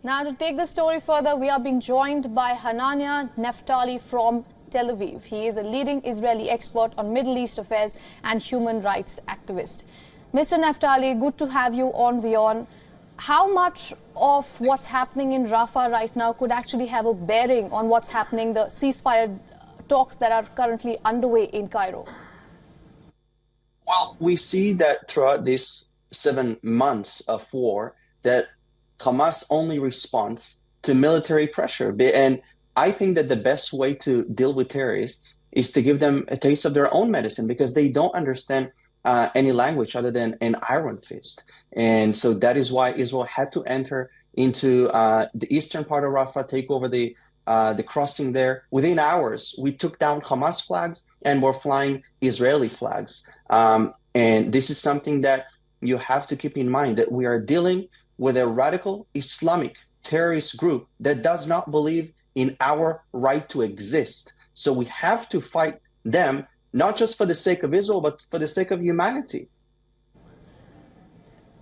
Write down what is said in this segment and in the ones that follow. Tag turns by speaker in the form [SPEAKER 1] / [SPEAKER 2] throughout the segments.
[SPEAKER 1] Now, to take the story further, we are being joined by Hanania Naftali from Tel Aviv. He is a leading Israeli expert on Middle East affairs and human rights activist. Mr. Naftali, good to have you on WION. How much of what's happening in Rafah right now could actually have a bearing on what's happening, the ceasefire talks that are currently underway in Cairo?
[SPEAKER 2] Well, we see that throughout these 7 months of war that Hamas only responds to military pressure. And I think that the best way to deal with terrorists is to give them a taste of their own medicine, because they don't understand any language other than an iron fist. And so that is why Israel had to enter into the eastern part of Rafah, take over the crossing there. Within hours, we took down Hamas flags and we're flying Israeli flags. And this is something that you have to keep in mind, that we are dealing with a radical Islamic terrorist group that does not believe in our right to exist. So we have to fight them, not just for the sake of Israel, but for the sake of humanity.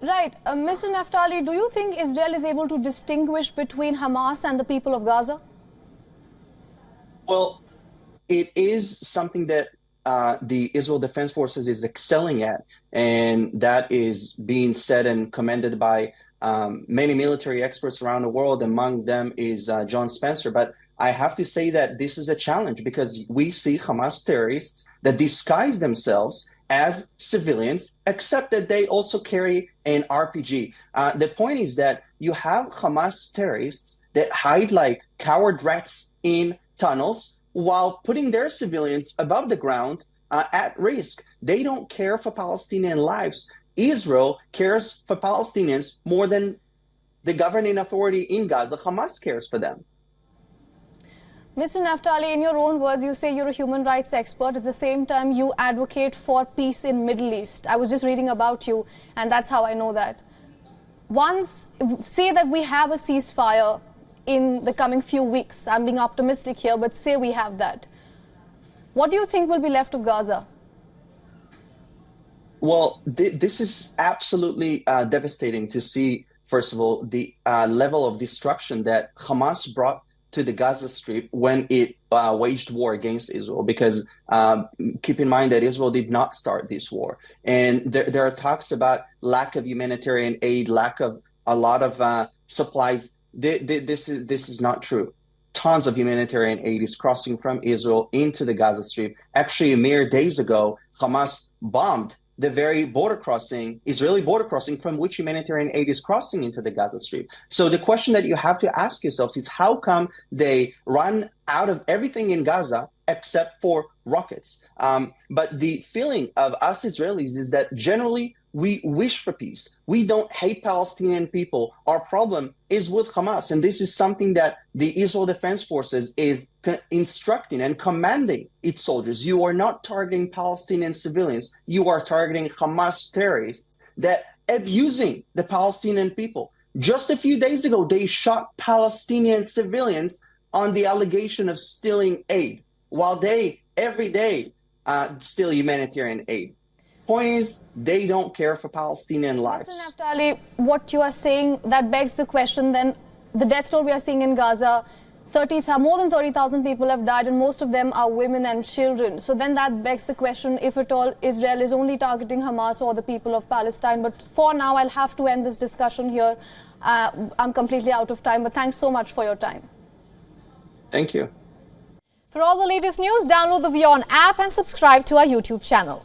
[SPEAKER 1] Right. Mr. Naftali, do you think Israel is able to distinguish between Hamas and the people of Gaza?
[SPEAKER 2] Well, it is something that the Israel Defense Forces is excelling at, and that is being said and commended by many military experts around the world. Among them is John Spencer. But I have to say that this is a challenge, because we see Hamas terrorists that disguise themselves as civilians, except that they also carry an RPG. The point is that you have Hamas terrorists that hide like coward rats in tunnels while putting their civilians above the ground at risk. They don't care for Palestinian lives. Israel cares for Palestinians more than the governing authority in Gaza. Hamas cares for them.
[SPEAKER 1] Mr. Naftali, in your own words, you say you're a human rights expert. At the same time, you advocate for peace in Middle East. I was just reading about you, and that's how I know that. Say that we have a ceasefire in the coming few weeks. I'm being optimistic here, but say we have that. What do you think will be left of Gaza?
[SPEAKER 2] Well, this is absolutely devastating to see, first of all, the level of destruction that Hamas brought to the Gaza Strip when it waged war against Israel, because keep in mind that Israel did not start this war. And there are talks about lack of humanitarian aid, lack of a lot of supplies. This is not true. Tons of humanitarian aid is crossing from Israel into the Gaza Strip. Actually, mere days ago, Hamas bombed the very border crossing, Israeli border crossing, from which humanitarian aid is crossing into the Gaza Strip. So the question that you have to ask yourselves is, how come they run out of everything in Gaza except for rockets? But the feeling of us Israelis is that generally we wish for peace. We don't hate Palestinian people. Our problem is with Hamas. And this is something that the Israel Defense Forces is instructing and commanding its soldiers. You are not targeting Palestinian civilians. You are targeting Hamas terrorists that abusing the Palestinian people. Just a few days ago, they shot Palestinian civilians on the allegation of stealing aid, while they every day steal humanitarian aid. Point is, they don't care for Palestinian lives.
[SPEAKER 1] Mr. Naftali, what you are saying, that begs the question then, the death toll we are seeing in Gaza, more than 30,000 people have died, and most of them are women and children. So then that begs the question, if at all Israel is only targeting Hamas or the people of Palestine. But for now, I'll have to end this discussion here. I'm completely out of time, but thanks so much for your time.
[SPEAKER 2] Thank you.
[SPEAKER 1] For all the latest news, download the WION app and subscribe to our YouTube channel.